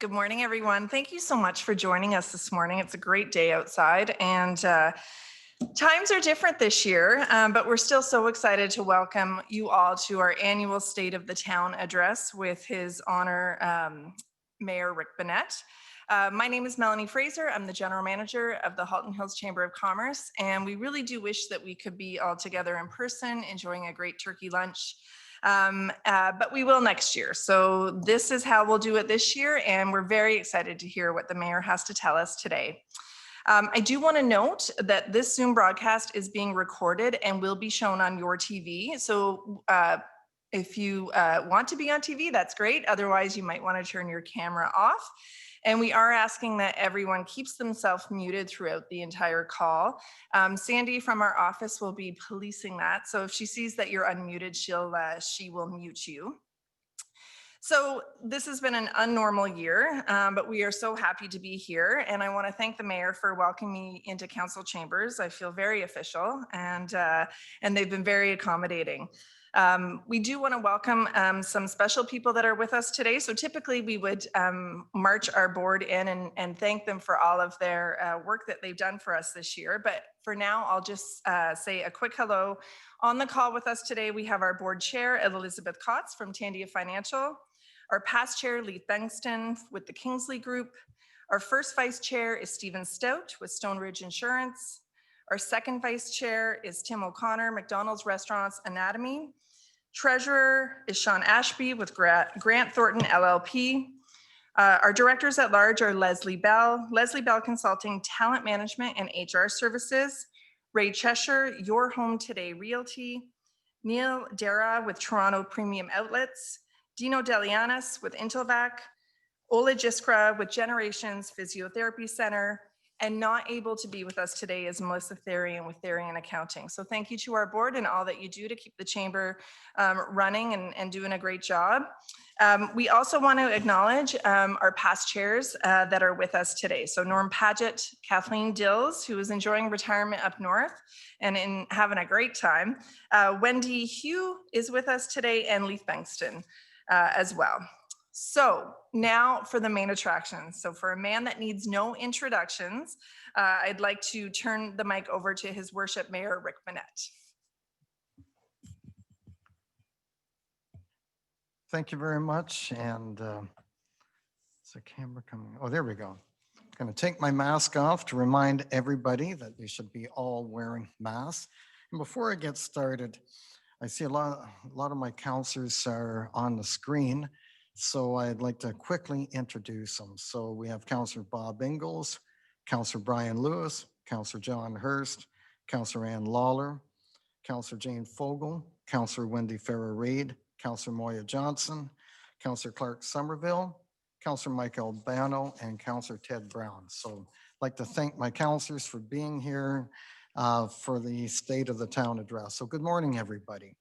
Good morning, everyone. Thank you so much for joining us this morning. It's a great day outside, and times are different this year, but we're still so excited to welcome you all to our annual State of the Town address with His Honor Mayor Bonnette. My name is Melanie Fraser. I'm the General Manager of the Halton Hills Chamber of Commerce, and we really do wish that we could be all together in person, enjoying a great turkey lunch. But we will next year. So this is how we'll do it this year, and we're very excited to hear what the mayor has to tell us today. I do want to note that this Zoom broadcast is being recorded and will be shown on your TV. So if you want to be on TV, that's great. Otherwise, you might want to turn your camera off. And we are asking that everyone keeps themselves muted throughout the entire call. Sandy from our office will be policing that. So if she sees that you're unmuted, she will mute you. So this has been an unnormal year, but we are so happy to be here. And I want to thank the mayor for welcoming me into council chambers. I feel very official, and they've been very accommodating. We do want to welcome some special people that are with us today. So typically we would march our board in and thank them for all of their work that they've done for us this year. But for now, I'll just say a quick hello. On the call with us today, we have our board chair, Elizabeth Kotz from Tandia Financial, our past chair, Leith Bengston with the Kingsley Group. Our first vice chair is Stephen Stout with Stone Ridge Insurance. Our second vice chair is Tim O'Connor, McDonald's Restaurants Anatomy. Treasurer is Sean Ashby with Grant Thornton LLP. Our directors at large are Leslie Bell Consulting, Talent Management and HR Services, Ray Cheshire, Your Home Today Realty, Neil Dara with Toronto Premium Outlets, Dino Delianis with Intelvac, Ola Jiskra with Generations Physiotherapy Center, and not able to be with us today is Melissa Therian with Therian Accounting. So thank you to our board and all that you do to keep the chamber running and doing a great job. We also want to acknowledge our past chairs that are with us today. So Norm Paget, Kathleen Dills, who is enjoying retirement up north and having a great time. Wendy Hugh is with us today, and Leith Bengston as well. So now for the main attractions. So for a man that needs no introductions, I'd like to turn the mic over to His Worship Mayor Bonnette. Thank you very much. And is the camera coming? Oh, there we go. I'm going to take my mask off to remind everybody that you should be all wearing masks. And before I get started, I see a lot of my counselors are on the screen. So I'd like to quickly introduce them. So we have Councillor Bob Ingalls, Councillor Brian Lewis, Councillor John Hurst, Councillor Ann Lawler, Councillor Jane Fogel, Councillor Wendy Farrer-Reid, Councillor Moya Johnson, Councillor Clark Somerville, Councillor Mike Albano, and Councillor Ted Brown. So I'd like to thank my councillors for being here for the State of the Town address. So good morning, everybody.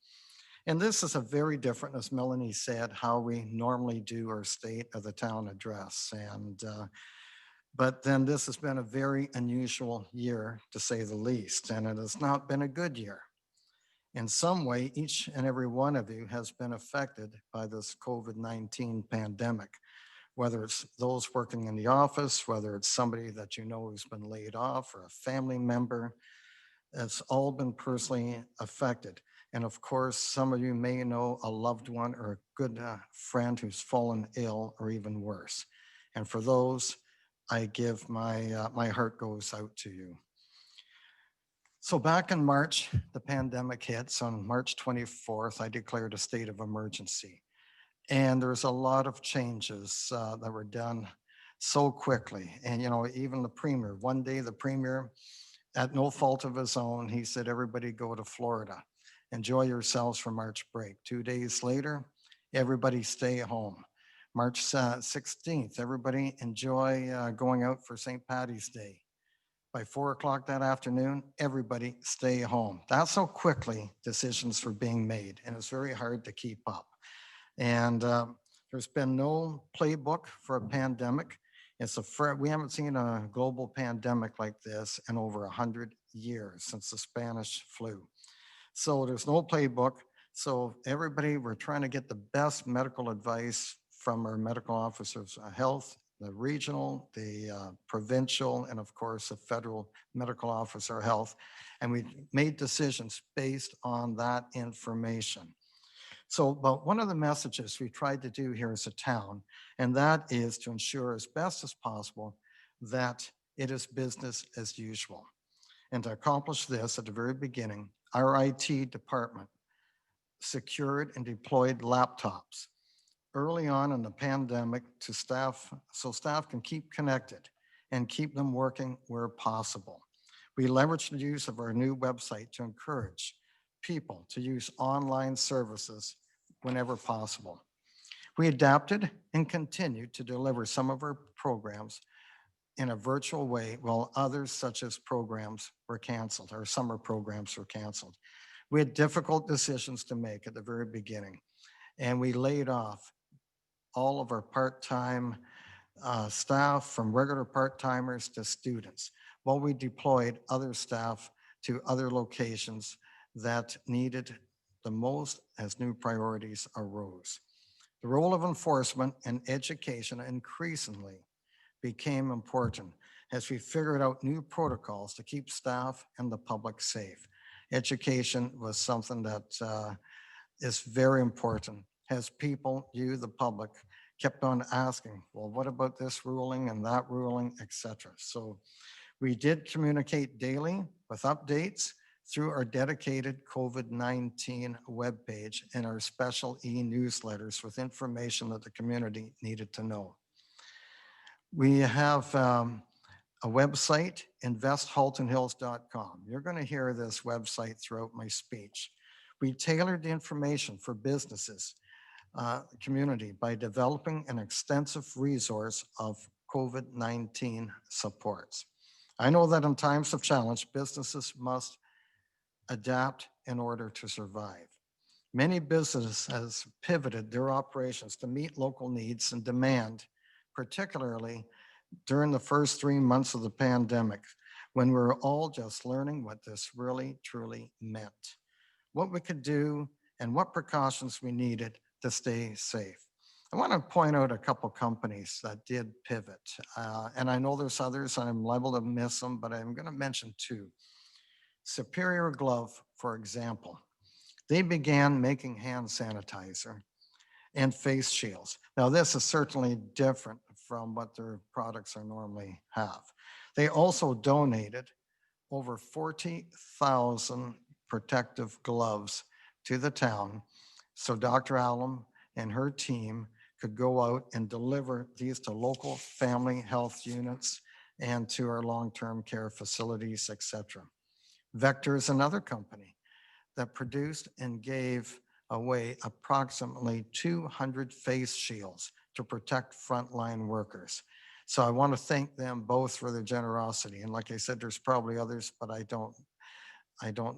And this is a very different, as Melanie said, how we normally do our State of the Town address. But then this has been a very unusual year, to say the least, and it has not been a good year. In some way, each and every one of you has been affected by this COVID-19 pandemic, whether it's those working in the office, whether it's somebody that you know who's been laid off or a family member. It's all been personally affected. And of course, some of you may know a loved one or a good friend who's fallen ill or even worse. And for those, I give my heart goes out to you. So back in March, the pandemic hits. On March 24th, I declared a state of emergency. And there's a lot of changes that were done so quickly. And, you know, even the premier, one day the premier, at no fault of his own, he said, everybody go to Florida. Enjoy yourselves for March break. 2 days later, everybody stay home. March 16th, everybody enjoy going out for St. Paddy's Day. By 4 o'clock that afternoon, everybody stay home. That's how quickly decisions were being made, and it's very hard to keep up. And there's been no playbook for a pandemic. We haven't seen a global pandemic like this in over 100 years since the Spanish flu. So there's no playbook. So everybody, we're trying to get the best medical advice from our medical officers of health, the regional, the provincial, and of course, the federal medical officer of health. And we made decisions based on that information. So, but one of the messages we tried to do here as a town, and that is to ensure as best as possible that it is business as usual. And to accomplish this at the very beginning, our IT department secured and deployed laptops early on in the pandemic to staff so staff can keep connected and keep them working where possible. We leveraged the use of our new website to encourage people to use online services whenever possible. We adapted and continued to deliver some of our programs in a virtual way while others such as programs were canceled, our summer programs were canceled. We had difficult decisions to make at the very beginning, and we laid off all of our part-time staff, from regular part-timers to students, while we deployed other staff to other locations that needed the most as new priorities arose. The role of enforcement and education increasingly became important as we figured out new protocols to keep staff and the public safe. Education was something that is very important as people, you, the public, kept on asking, well, what about this ruling and that ruling, etc. So we did communicate daily with updates through our dedicated COVID-19 webpage and our special e-newsletters with information that the community needed to know. We have a website, investhaltonhills.com. You're going to hear this website throughout my speech. We tailored the information for businesses, community by developing an extensive resource of COVID-19 supports. I know that in times of challenge, businesses must adapt in order to survive. Many businesses have pivoted their operations to meet local needs and demand, particularly during the first 3 months of the pandemic, when we were all just learning what this really, truly meant, what we could do, and what precautions we needed to stay safe. I want to point out a couple companies that did pivot, and I know there's others, and I'm liable to miss them, but I'm going to mention two. Superior Glove, for example, they began making hand sanitizer and face shields. Now, this is certainly different from what their products are normally have. They also donated over 40,000 protective gloves to the town so Dr. Allen and her team could go out and deliver these to local family health units and to our long-term care facilities, etc. Vector is another company that produced and gave away approximately 200 face shields to protect frontline workers. So I want to thank them both for their generosity. And like I said, there's probably others, but I don't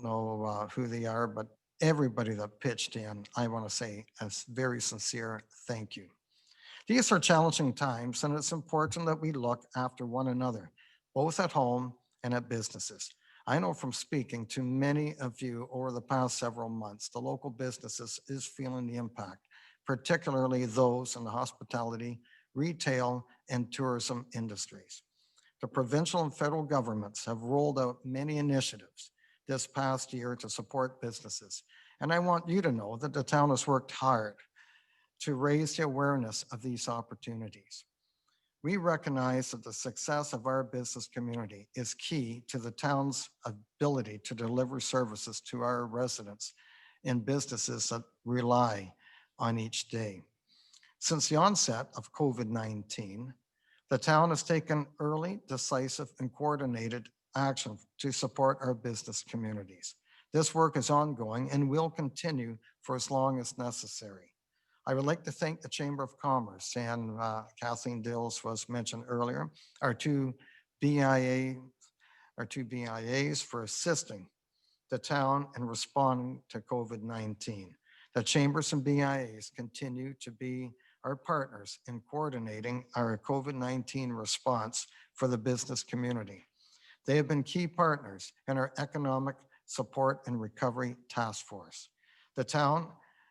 know who they are, but everybody that pitched in, I want to say a very sincere thank you. These are challenging times, and it's important that we look after one another, both at home and at businesses. I know from speaking to many of you over the past several months, the local businesses is feeling the impact, particularly those in the hospitality, retail, and tourism industries. The provincial and federal governments have rolled out many initiatives this past year to support businesses. And I want you to know that the town has worked hard to raise the awareness of these opportunities. We recognize that the success of our business community is key to the town's ability to deliver services to our residents and businesses that rely on each day. Since the onset of COVID-19, the town has taken early, decisive, and coordinated action to support our business communities. This work is ongoing and will continue for as long as necessary. I would like to thank the Chamber of Commerce, and Kathleen Dills was mentioned earlier, our two BIAs for assisting the town in responding to COVID-19. The chambers and BIAs continue to be our partners in coordinating our COVID-19 response for the business community. They have been key partners in our economic support and recovery task force. The town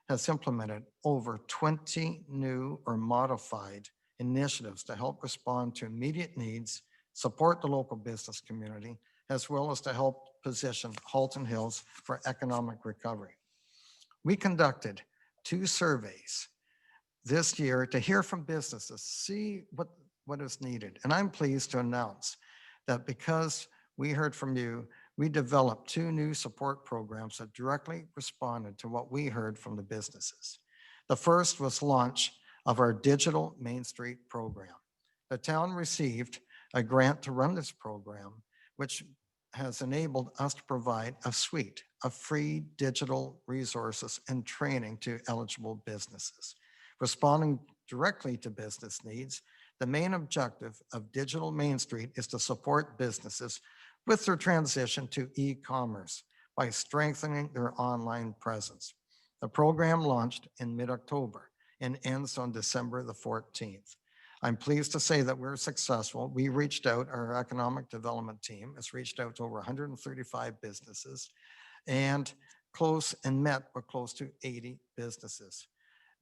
has implemented over 20 new or modified initiatives to help respond to immediate needs, support the local business community, as well as to help position Halton Hills for economic recovery. We conducted 2 surveys this year to hear from businesses, see what is needed. And I'm pleased to announce that because we heard from you, we developed 2 new support programs that directly responded to what we heard from the businesses. The first was launch of our Digital Main Street program. The town received a grant to run this program, which has enabled us to provide a suite of free digital resources and training to eligible businesses. Responding directly to business needs, the main objective of Digital Main Street is to support businesses with their transition to e-commerce by strengthening their online presence. The program launched in mid-October and ends on December the 14th. I'm pleased to say that we're successful. We reached out, our economic development team has reached out to over 135 businesses and met with close to 80 businesses.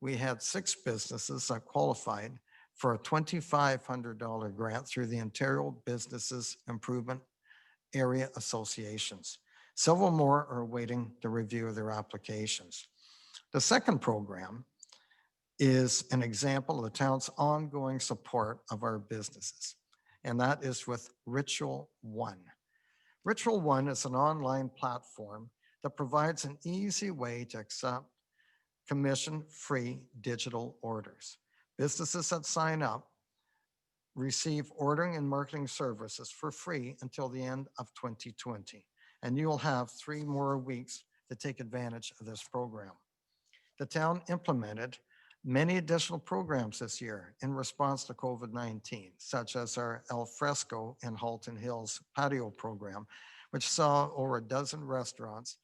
We had 6 businesses that qualified for a $2,500 grant through the Ontario Businesses Improvement Area Associations. Several more are awaiting the review of their applications. The second program is an example of the town's ongoing support of our businesses, and that is with Ritual One. Ritual One is an online platform that provides an easy way to accept commission-free digital orders. Businesses that sign up receive ordering and marketing services for free until the end of 2020, and you'll have 3 more weeks to take advantage of this program. The town implemented many additional programs this year in response to COVID-19, such as our Al Fresco in Halton Hills patio program, which saw over a dozen restaurants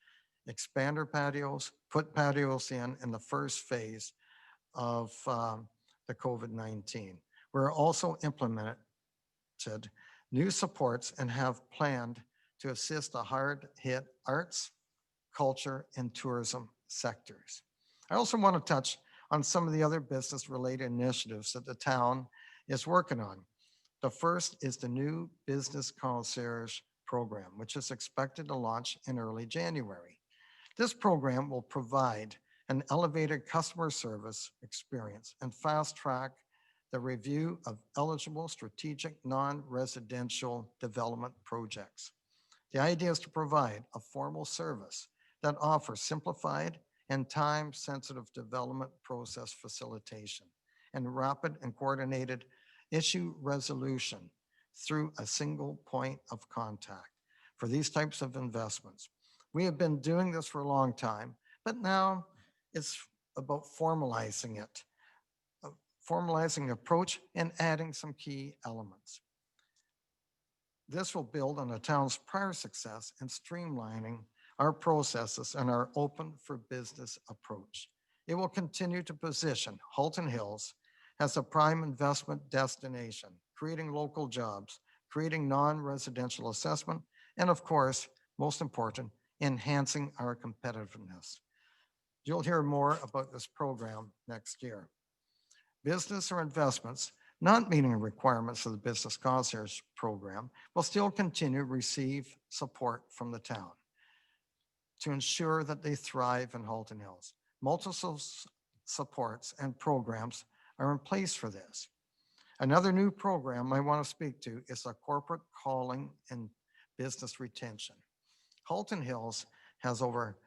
expand their patios, put patios in the first phase of the COVID-19. We're also implemented new supports and have planned to assist the hard-hit arts, culture, and tourism sectors. I also want to touch on some of the other business-related initiatives that the town is working on. The first is the new Business Concierge program, which is expected to launch in early January. This program will provide an elevated customer service experience and fast-track the review of eligible strategic non-residential development projects. The idea is to provide a formal service that offers simplified and time-sensitive development process facilitation and rapid and coordinated issue resolution through a single point of contact for these types of investments. We have been doing this for a long time, but now it's about formalizing it, formalizing the approach and adding some key elements. This will build on the town's prior success in streamlining our processes and our open for business approach. It will continue to position Halton Hills as a prime investment destination, creating local jobs, creating non-residential assessment, and of course, most important, enhancing our competitiveness. You'll hear more about this program next year. Business or investments not meeting the requirements of the Business Concierge program will still continue to receive support from the town to ensure that they thrive in Halton Hills. Multiple supports and programs are in place for this. Another new program I want to speak to is a corporate calling and business retention. Halton Hills has over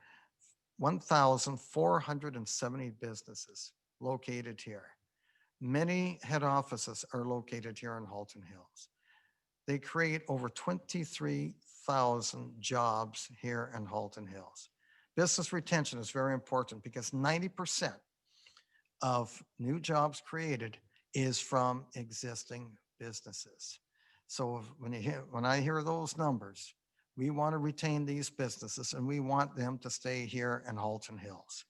1,470 businesses located here. Many head offices are located here in Halton Hills. They create over 23,000 jobs here in Halton Hills. Business retention is very important because 90% of new jobs created is from existing businesses. So when I hear those numbers, we want to retain these businesses and we want them to stay here in Halton Hills.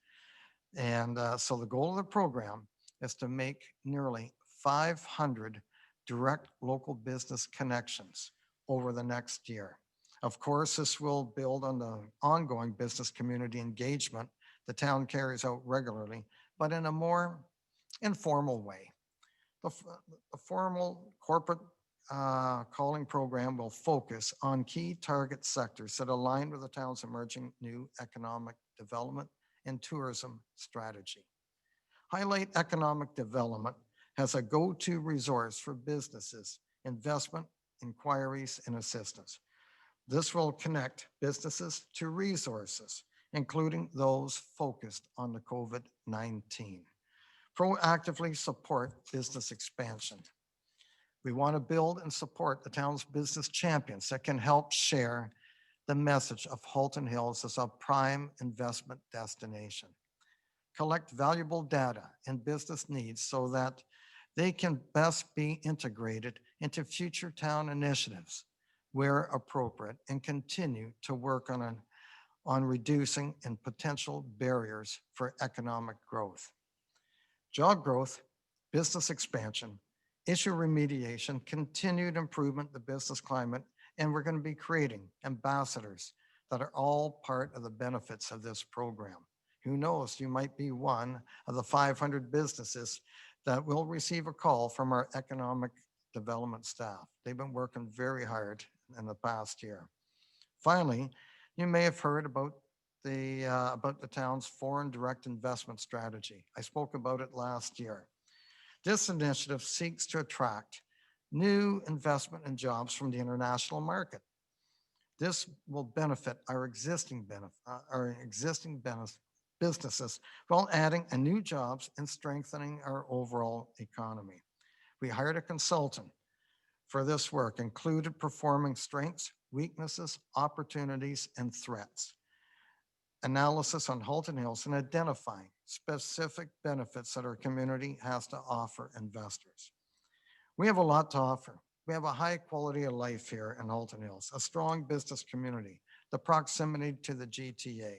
And so the goal of the program is to make nearly 500 direct local business connections over the next year. Of course, this will build on the ongoing business community engagement the town carries out regularly, but in a more informal way. The formal corporate calling program will focus on key target sectors that align with the town's emerging new economic development and tourism strategy. Highlight Economic Development has a go-to resource for businesses, investment, inquiries, and assistance. This will connect businesses to resources, including those focused on the COVID-19. Proactively support business expansion. We want to build and support the town's business champions that can help share the message of Halton Hills as a prime investment destination. Collect valuable data and business needs so that they can best be integrated into future town initiatives where appropriate, and continue to work on reducing and potential barriers for economic growth. Job growth, business expansion, issue remediation, continued improvement of the business climate, and we're going to be creating ambassadors that are all part of the benefits of this program. Who knows, you might be one of the 500 businesses that will receive a call from our economic development staff. They've been working very hard in the past year. Finally, you may have heard about the town's foreign direct investment strategy. I spoke about it last year. This initiative seeks to attract new investment and jobs from the international market. This will benefit our existing businesses while adding a new jobs and strengthening our overall economy. We hired a consultant for this work, included performing strengths, weaknesses, opportunities, and threats, analysis on Halton Hills, and identifying specific benefits that our community has to offer investors. We have a lot to offer. We have a high quality of life here in Halton Hills, a strong business community, the proximity to the GTA,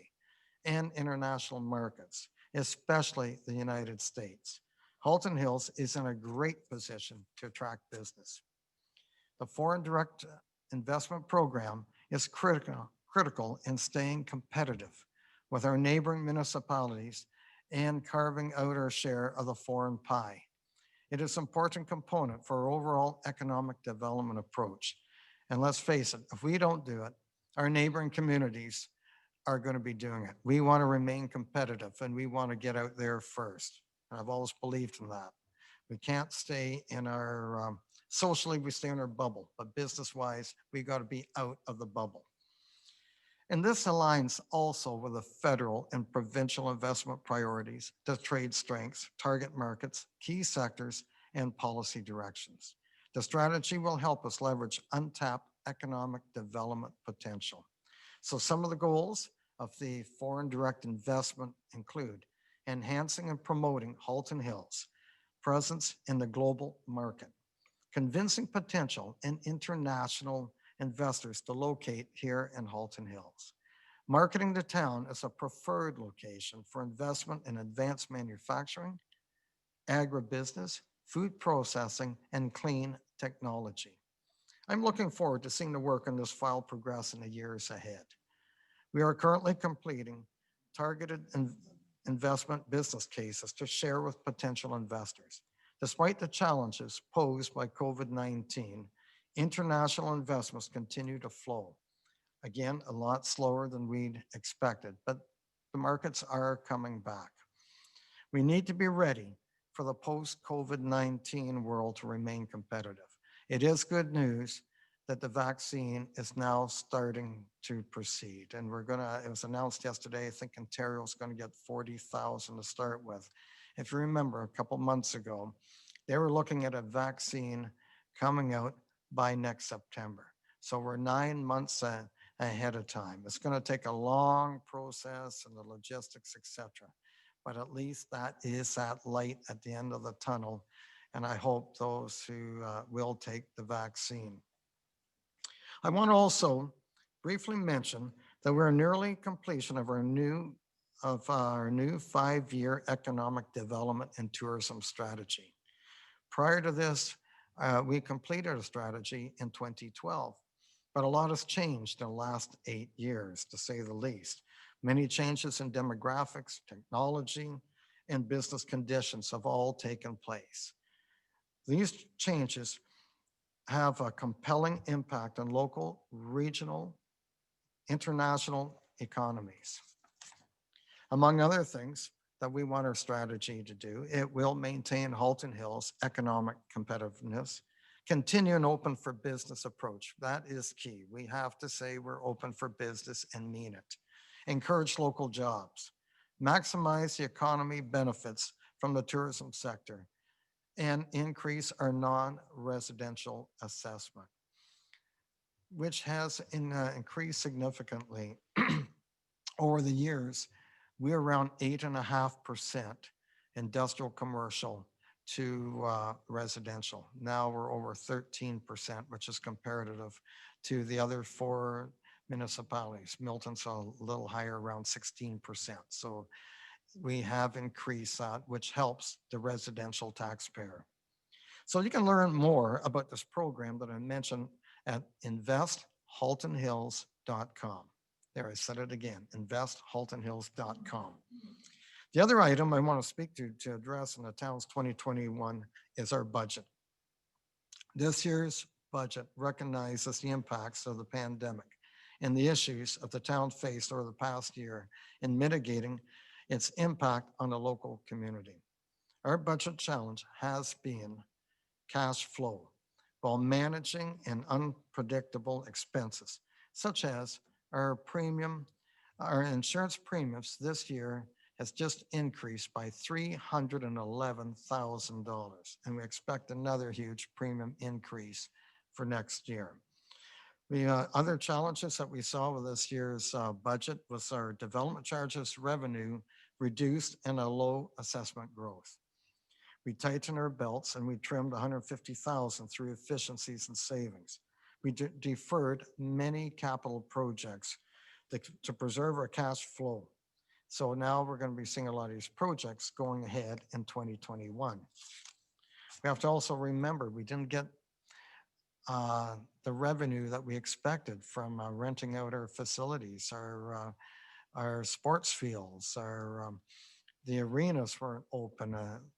and international markets, especially the United States. Halton Hills is in a great position to attract business. The foreign direct investment program is critical in staying competitive with our neighboring municipalities and carving out our share of the foreign pie. It is an important component for our overall economic development approach. And let's face it, if we don't do it, our neighboring communities are going to be doing it. We want to remain competitive and we want to get out there first. And I've always believed in that. We can't stay in our, socially we stay in our bubble, but business-wise, we got to be out of the bubble. And this aligns also with the federal and provincial investment priorities, the trade strengths, target markets, key sectors, and policy directions. The strategy will help us leverage untapped economic development potential. So some of the goals of the foreign direct investment include enhancing and promoting Halton Hills' presence in the global market, convincing potential and international investors to locate here in Halton Hills, marketing the town as a preferred location for investment in advanced manufacturing, agribusiness, food processing, and clean technology. I'm looking forward to seeing the work on this file progress in the years ahead. We are currently completing targeted investment business cases to share with potential investors. Despite the challenges posed by COVID-19, international investments continue to flow. Again, a lot slower than we'd expected, but the markets are coming back. We need to be ready for the post-COVID-19 world to remain competitive. It is good news that the vaccine is now starting to proceed. And it was announced yesterday, I think Ontario's going to get 40,000 to start with. If you remember a couple months ago, they were looking at a vaccine coming out by next September. So we're 9 months ahead of time. It's going to take a long process and the logistics, etc. But at least that is that light at the end of the tunnel. And I hope those who will take the vaccine. I want to also briefly mention that we're nearly completion of our new 5-year economic development and tourism strategy. Prior to this, we completed a strategy in 2012, but a lot has changed in the last 8 years, to say the least. Many changes in demographics, technology, and business conditions have all taken place. These changes have a compelling impact on local, regional, international economies. Among other things that we want our strategy to do, it will maintain Halton Hills' economic competitiveness, continue an open for business approach. That is key. We have to say we're open for business and mean it. Encourage local jobs, maximize the economy benefits from the tourism sector, and increase our non-residential assessment, which has increased significantly over the years. We're around 8.5% industrial commercial to residential. Now we're over 13%, which is comparative to the other 4 municipalities. Milton's a little higher, around 16%. So we have increased that, which helps the residential taxpayer. So you can learn more about this program that I mentioned at investhaltonhills.com. There, I said it again, investhaltonhills.com. The other item I want to speak to address in the town's 2021 is our budget. This year's budget recognizes the impacts of the pandemic and the issues that the town faced over the past year in mitigating its impact on the local community. Our budget challenge has been cash flow while managing an unpredictable expenses, such as our insurance premiums this year has just increased by $311,000, and we expect another huge premium increase for next year. The other challenges that we saw with this year's budget was our development charges revenue reduced and a low assessment growth. We tightened our belts and we trimmed 150,000 through efficiencies and savings. We deferred many capital projects to preserve our cash flow. So now we're going to be seeing a lot of these projects going ahead in 2021. We have to also remember we didn't get the revenue that we expected from renting out our facilities, our sports fields, the arenas weren't open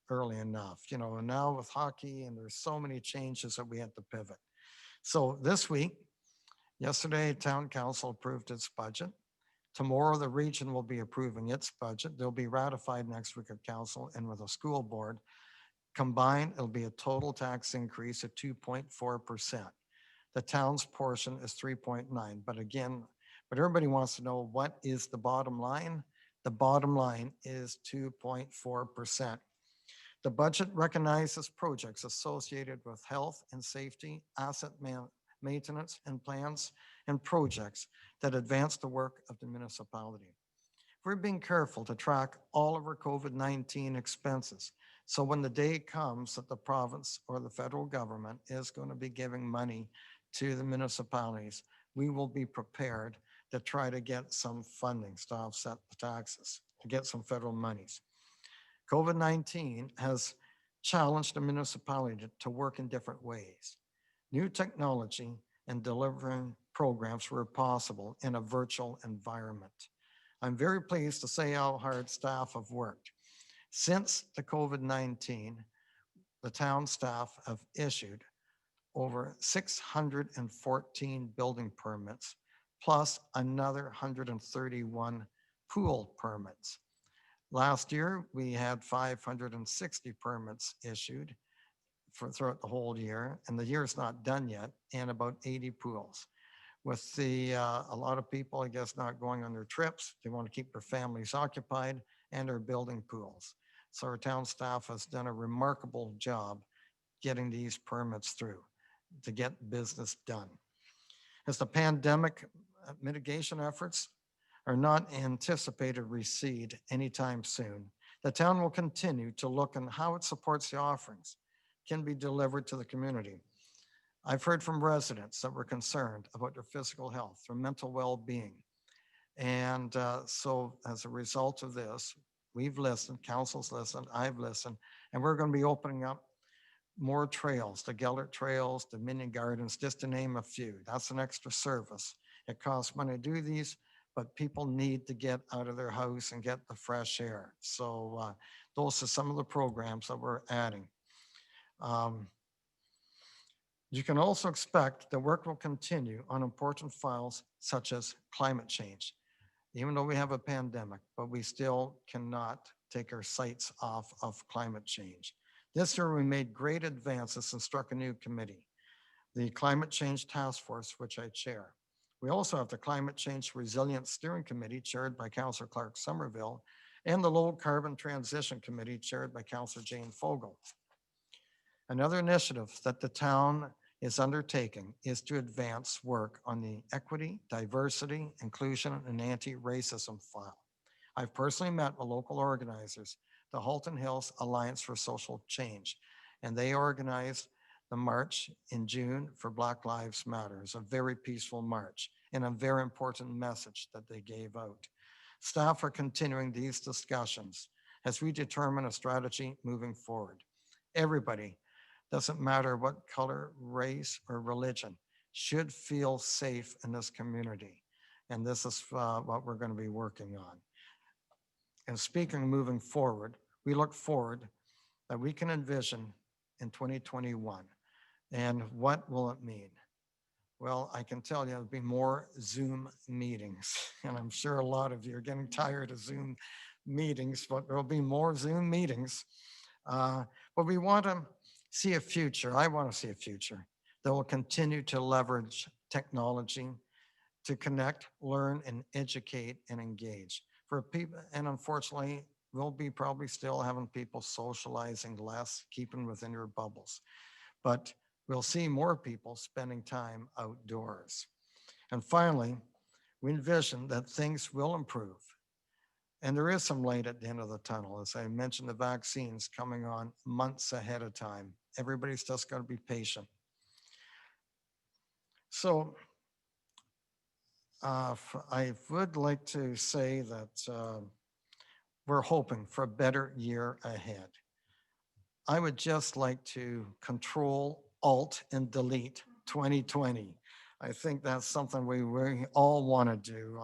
early enough, and now with hockey, and there's so many changes that we had to pivot. So this week, yesterday, town council approved its budget. Tomorrow, the region will be approving its budget. They'll be ratified next week at council and with a school board. Combined, it'll be a total tax increase of 2.4%. The town's portion is 3.9. But everybody wants to know, what is the bottom line? The bottom line is 2.4%. The budget recognizes projects associated with health and safety, asset maintenance and plans, and projects that advance the work of the municipality. We're being careful to track all of our COVID-19 expenses. So when the day comes that the province or the federal government is going to be giving money to the municipalities, we will be prepared to try to get some funding to offset the taxes, to get some federal monies. COVID-19 has challenged the municipality to work in different ways. New technology and delivering programs were possible in a virtual environment. I'm very pleased to say how hard staff have worked. Since the COVID-19, the town staff have issued over 614 building permits, plus another 131 pool permits. Last year, we had 560 permits issued throughout the whole year, and the year's not done yet, and about 80 pools. With a lot of people, I guess, not going on their trips, they want to keep their families occupied, and are building pools. So our town staff has done a remarkable job getting these permits through to get business done. As the pandemic mitigation efforts are not anticipated to recede anytime soon, the town will continue to look at how it supports the offerings can be delivered to the community. I've heard from residents that were concerned about their physical health, their mental well-being. And so as a result of this, we've listened, council's listened, I've listened, and we're going to be opening up more trails, the Gellert Trails, the Minion Gardens, just to name a few. That's an extra service. It costs money to do these, but people need to get out of their house and get the fresh air. So those are some of the programs that we're adding. Um, You can also expect that work will continue on important files such as climate change, even though we have a pandemic, but we still cannot take our sights off of climate change. This year, we made great advances and struck a new committee, the Climate Change Task Force, which I chair. We also have the Climate Change Resilience Steering Committee, chaired by Councillor Clark Somerville, and the Low Carbon Transition Committee, chaired by Councillor Jane Fogel. Another initiative that the town is undertaking is to advance work on the equity, diversity, inclusion, and anti-racism file. I've personally met with local organizers, the Halton Hills Alliance for Social Change, and they organized the march in June for Black Lives Matter. It's a very peaceful march and a very important message that they gave out. Staff are continuing these discussions as we determine a strategy moving forward. Everybody, doesn't matter what color, race, or religion, should feel safe in this community. And this is what we're going to be working on. And speaking of moving forward, we look forward that we can envision in 2021. And what will it mean? Well, I can tell you there'll be more Zoom meetings. And I'm sure a lot of you are getting tired of Zoom meetings, but there'll be more Zoom meetings. But we want to see a future. I want to see a future that will continue to leverage technology to connect, learn, and educate and engage. For people, and unfortunately, we'll be probably still having people socializing less, keeping within your bubbles. But we'll see more people spending time outdoors. And finally, we envision that things will improve. And there is some light at the end of the tunnel. As I mentioned, the vaccines coming on months ahead of time. Everybody's just got to be patient. So I would like to say that we're hoping for a better year ahead. I would just like to control, alt, and delete 2020. I think that's something we all want to do.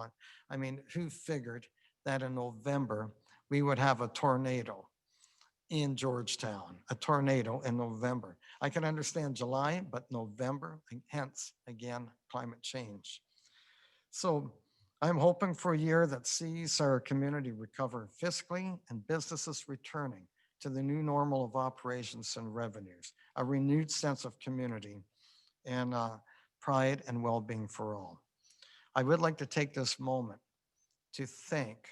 I mean, who figured that in November we would have a tornado in Georgetown, a tornado in November? I can understand July, but November, hence again, climate change. So I'm hoping for a year that sees our community recover fiscally and businesses returning to the new normal of operations and revenues, a renewed sense of community and pride and well-being for all. I would like to take this moment to thank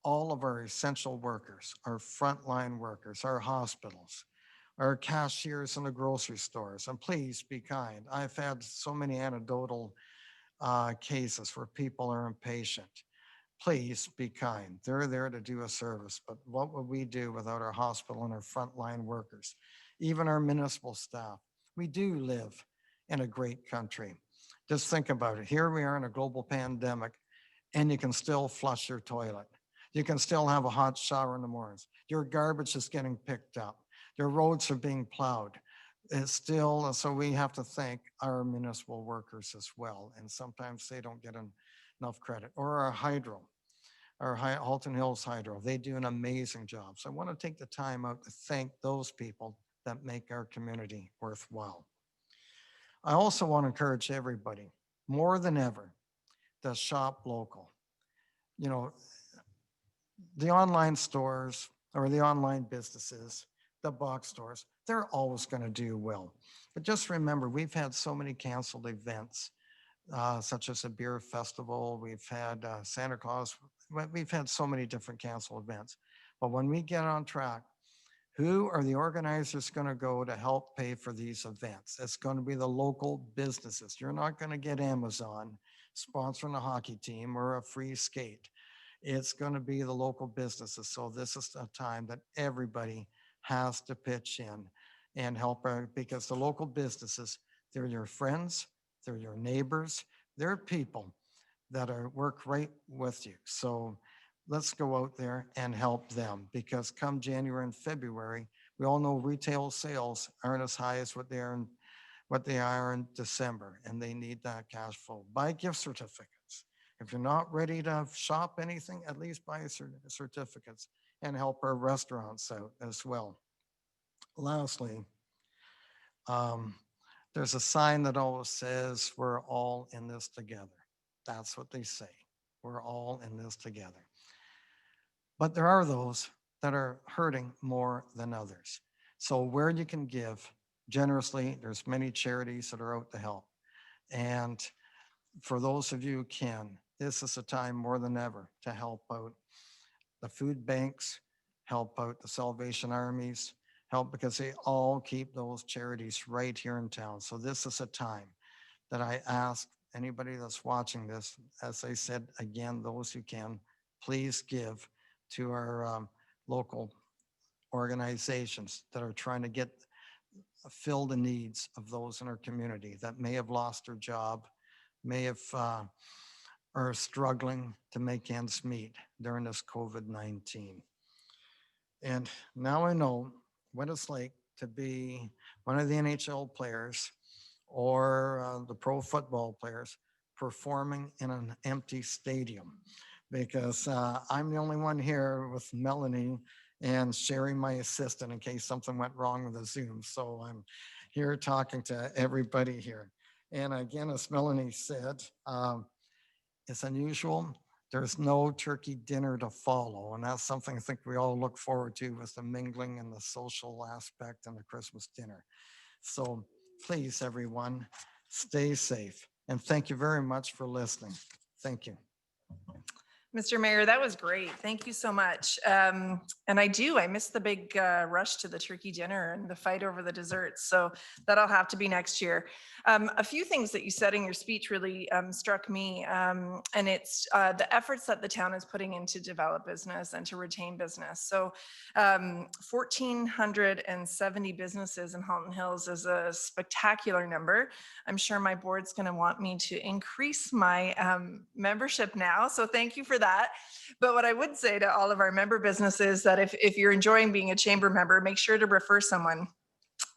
all of our essential workers, our frontline workers, our hospitals, our cashiers in the grocery stores, and please be kind. I've had so many anecdotal cases where people are impatient. Please be kind. They're there to do a service, but what would we do without our hospital and our frontline workers, even our municipal staff? We do live in a great country. Just think about it. Here we are in a global pandemic, and you can still flush your toilet. You can still have a hot shower in the mornings. Your garbage is getting picked up. Your roads are being plowed. It's still, so we have to thank our municipal workers as well. And sometimes they don't get enough credit. Or our hydro, our Halton Hills Hydro, they do an amazing job. So I want to take the time out to thank those people that make our community worthwhile. I also want to encourage everybody, more than ever, to shop local. You know, the online stores or the online businesses, the box stores, they're always going to do well. But just remember, we've had so many canceled events, such as a beer festival. We've had Santa Claus. We've had so many different canceled events. But when we get on track, who are the organizers going to go to help pay for these events? It's going to be the local businesses. You're not going to get Amazon sponsoring a hockey team or a free skate. It's going to be the local businesses. So this is a time that everybody has to pitch in and help because the local businesses, they're your friends, they're your neighbors, they're people that work right with you. So let's go out there and help them, because come January and February, we all know retail sales aren't as high as what they are in December, and they need that cash flow. Buy gift certificates. If you're not ready to shop anything, at least buy certificates and help our restaurants out as well. Lastly, Um, there's a sign that always says, we're all in this together. That's what they say. We're all in this together. But there are those that are hurting more than others. So where you can give generously, there's many charities that are out to help. And for those of you who can, this is a time more than ever to help out the food banks, help out the Salvation Armies, help because they all keep those charities right here in town. So this is a time that I ask anybody that's watching this, as I said, again, those who can, please give to our local organizations that are trying to get fill the needs of those in our community that may have lost their job, may have are struggling to make ends meet during this COVID-19. And now I know what it's like to be one of the NHL players or the pro football players performing in an empty stadium because I'm the only one here with Melanie and Sherry, my assistant, in case something went wrong with the Zoom. So I'm here talking to everybody here. And again, as Melanie said, it's unusual. There's no turkey dinner to follow. And that's something I think we all look forward to with the mingling and the social aspect and the Christmas dinner. So please, everyone, stay safe. And thank you very much for listening. Thank you. Mr. Mayor, that was great. Thank you so much. And I miss the big rush to the turkey dinner and the fight over the desserts. So that'll have to be next year. A few things that you said in your speech really struck me. And it's the efforts that the town is putting in to develop business and to retain business. So 1,470 businesses in Halton Hills is a spectacular number. I'm sure my board's going to want me to increase my membership now. So thank you for that. But what I would say to all of our member businesses that if you're enjoying being a chamber member, make sure to refer someone.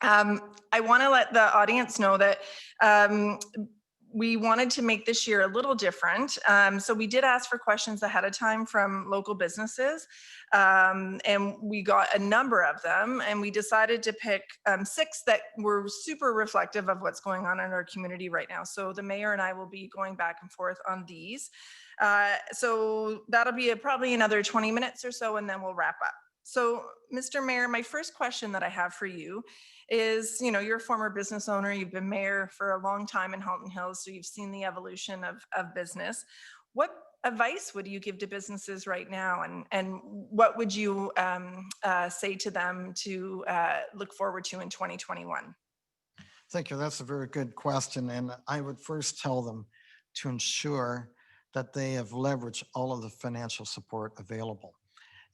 I want to let the audience know that we wanted to make this year a little different. So we did ask for questions ahead of time from local businesses, and we got a number of them, and we decided to pick 6 that were super reflective of what's going on in our community right now. So the mayor and I will be going back and forth on these. So that'll be probably another 20 minutes or so, and then we'll wrap up. So, Mr. Mayor, my first question that I have for you is, you're a former business owner, you've been mayor for a long time in Halton Hills, so you've seen the evolution of business. What advice would you give to businesses right now, and what would you say to them to look forward to in 2021? Thank you. That's a very good question. And I would first tell them to ensure that they have leveraged all of the financial support available.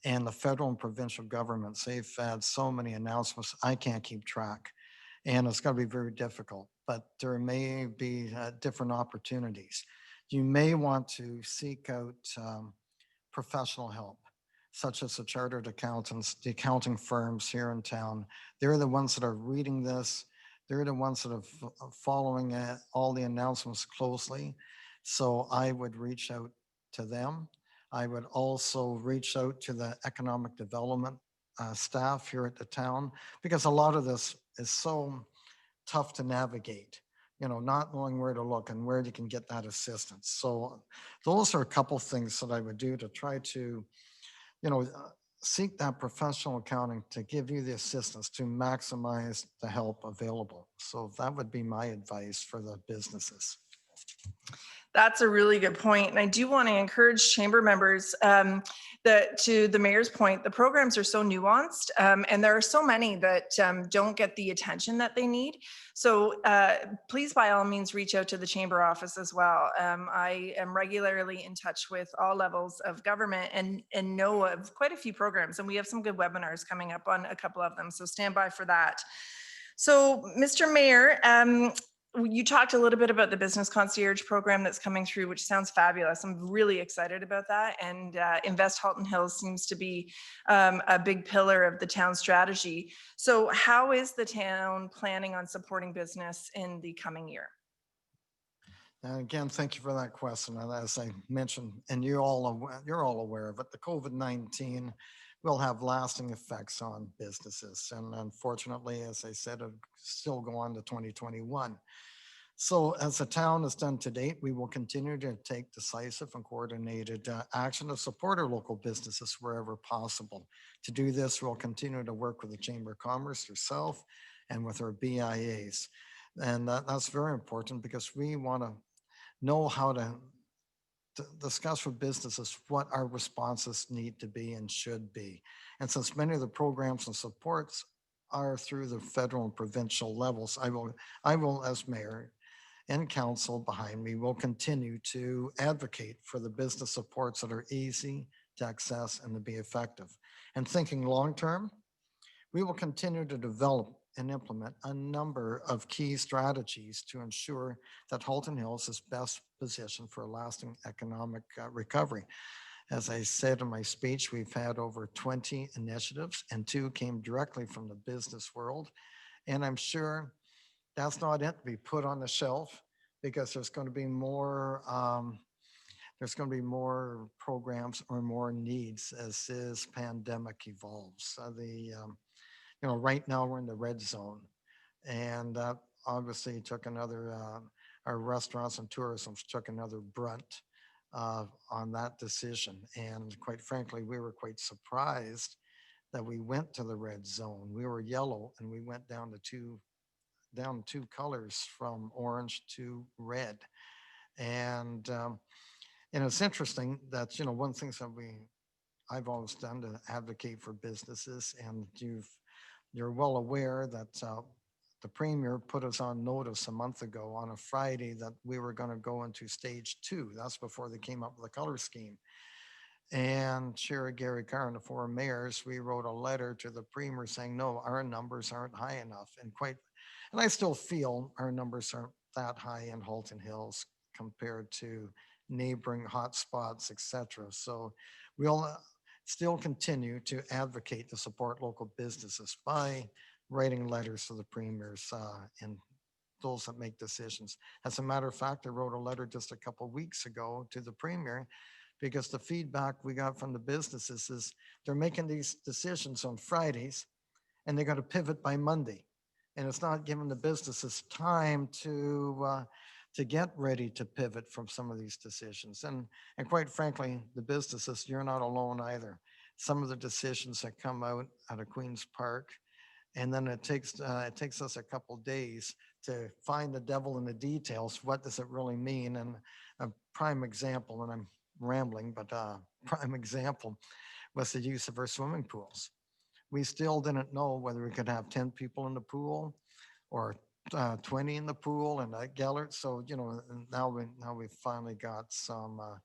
And the federal and provincial governments, they've had so many announcements, I can't keep track. And it's going to be very difficult, but there may be different opportunities. You may want to seek out professional help, such as the chartered accountants, the accounting firms here in town. They're the ones that are reading this. They're the ones that are following all the announcements closely. So I would reach out to them. I would also reach out to the economic development staff here at the town, because a lot of this is so tough to navigate, not knowing where to look and where you can get that assistance. So those are a couple things that I would do to try to, seek that professional accounting to give you the assistance to maximize the help available. So that would be my advice for the businesses. That's a really good point. And I do want to encourage chamber members that, to the mayor's point, the programs are so nuanced, and there are so many that don't get the attention that they need. So please, by all means, reach out to the chamber office as well. I am regularly in touch with all levels of government and know of quite a few programs. And we have some good webinars coming up on a couple of them. So stand by for that. So, Mr. Mayor, you talked a little bit about the business concierge program that's coming through, which sounds fabulous. I'm really excited about that. And Invest Halton Hills seems to be a big pillar of the town strategy. So how is the town planning on supporting business in the coming year? And again, thank you for that question. And as I mentioned, and you're all aware of it, the COVID-19 will have lasting effects on businesses. And unfortunately, as I said, it'll still go on to 2021. So as the town has done to date, we will continue to take decisive and coordinated action to support our local businesses wherever possible. To do this, we'll continue to work with the Chamber of Commerce herself and with our BIAs. And that's very important because we want to know how to discuss with businesses what our responses need to be and should be. And since many of the programs and supports are through the federal and provincial levels, I will as mayor and council behind me will continue to advocate for the business supports that are easy to access and to be effective. And thinking long term, we will continue to develop and implement a number of key strategies to ensure that Halton Hills is best positioned for a lasting economic recovery. As I said in my speech, we've had over 20 initiatives and 2 came directly from the business world. And I'm sure that's not it to be put on the shelf because there's going to be more programs or more needs as this pandemic evolves. Right now we're in the red zone, and that obviously took another. Our restaurants and tourism took another brunt on that decision, and quite frankly, we were quite surprised that we went to the red zone. We were yellow, and we went down two colors from orange to red. And it's interesting that one of the things that I've always done to advocate for businesses, and you're well aware that the premier put us on notice a month ago on a Friday that we were going to go into stage 2. That's before they came up with a color scheme. And Chair Gary Carr and the 4 mayors, we wrote a letter to the premier saying, no, our numbers aren't high enough. And I still feel our numbers aren't that high in Halton Hills compared to neighboring hotspots, et cetera. So we'll still continue to advocate to support local businesses by writing letters to the premiers and those that make decisions. As a matter of fact, I wrote a letter just a couple of weeks ago to the premier because the feedback we got from the businesses is they're making these decisions on Fridays and they got to pivot by Monday. And it's not giving the businesses time to get ready to pivot from some of these decisions. And quite frankly, the businesses, you're not alone either. Some of the decisions that come out of Queen's Park, and then it takes us a couple days to find the devil in the details. What does it really mean? And a prime example, and I'm rambling, but prime example was the use of our swimming pools. We still didn't know whether we could have 10 people in the pool or 20 in the pool and Gellert. So, now we finally got some of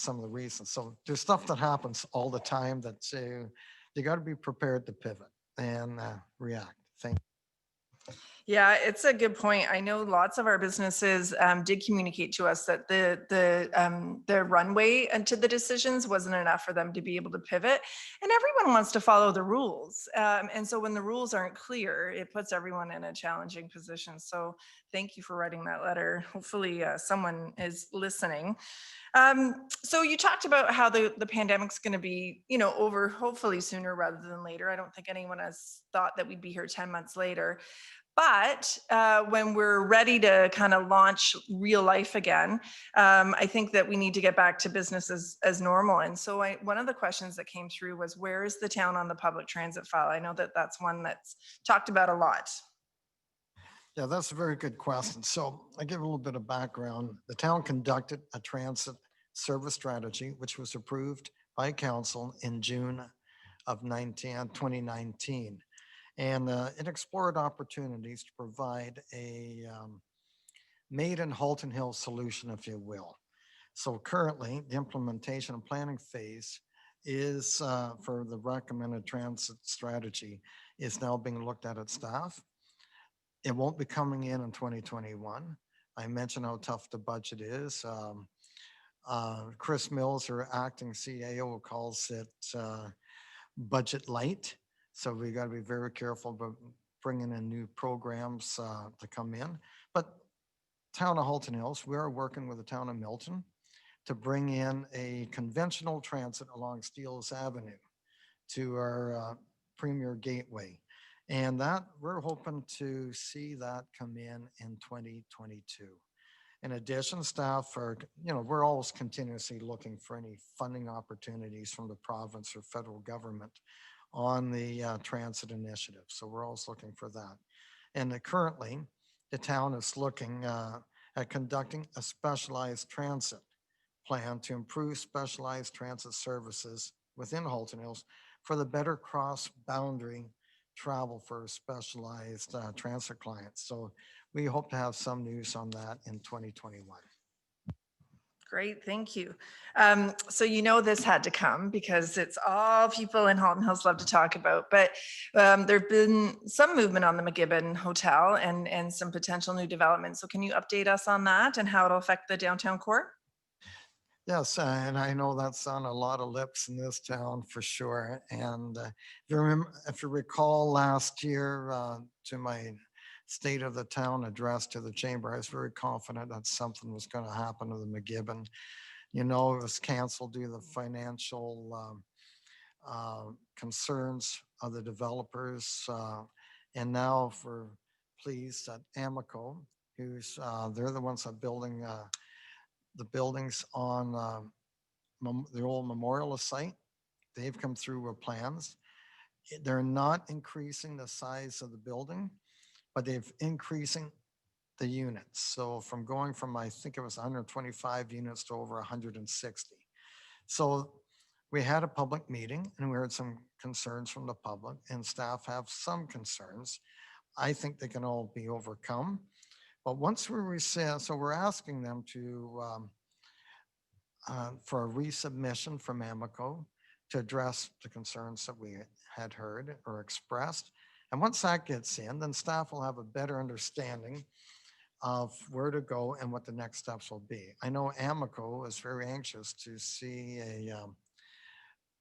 the reasons. So there's stuff that happens all the time that you got to be prepared to pivot and react. Thank you. Yeah, it's a good point. I know lots of our businesses did communicate to us that the runway into the decisions wasn't enough for them to be able to pivot. And everyone wants to follow the rules. And so when the rules aren't clear, it puts everyone in a challenging position. So thank you for writing that letter. Hopefully someone is listening. So you talked about how the pandemic's going to be, over hopefully sooner rather than later. I don't think anyone has thought that we'd be here 10 months later. But when we're ready to kind of launch real life again, I think that we need to get back to business as normal. And so one of the questions that came through was, where is the town on the public transit file? I know that that's one that's talked about a lot. Yeah, that's a very good question. So I give a little bit of background. The town conducted a transit service strategy, which was approved by council in June of 2019. And it explored opportunities to provide a made in Halton Hills solution, if you will. So currently, the implementation and planning phase is for the recommended transit strategy is now being looked at staff. It won't be coming in 2021. I mentioned how tough the budget is. Chris Mills, our acting CAO, calls it budget light. So we got to be very careful about bringing in new programs to come in. But town of Halton Hills, we are working with the town of Milton to bring in a conventional transit along Steeles Avenue. to our Premier Gateway. And that we're hoping to see that come in 2022. In addition, staff are, we're always continuously looking for any funding opportunities from the province or federal government on the transit initiative. So we're always looking for that. And currently, the town is looking at conducting a specialized transit plan to improve specialized transit services within Halton Hills for the better cross-boundary travel for specialized transit clients. So we hope to have some news on that in 2021. Great, thank you. So this had to come because it's all people in Halton Hills love to talk about. But there've been some movement on the McGibbon Hotel and some potential new developments. So can you update us on that and how it'll affect the downtown core? Yes, and I know that's on a lot of lips in this town for sure. And if you recall last year to my state of the town address to the chamber, I was very confident that something was going to happen to the McGibbon. It was canceled due to the financial concerns of the developers. And now we're pleased that Amico, they're the ones that building the buildings on the old memorial site. They've come through with plans. They're not increasing the size of the building, but they've increasing the units. So going from, I think it was 125 units to over 160. So we had a public meeting and we heard some concerns from the public, and staff have some concerns. I think they can all be overcome. But once we recess, so we're asking them to for a resubmission from Amico to address the concerns that we had heard or expressed. And once that gets in, then staff will have a better understanding of where to go and what the next steps will be. I know Amico is very anxious to see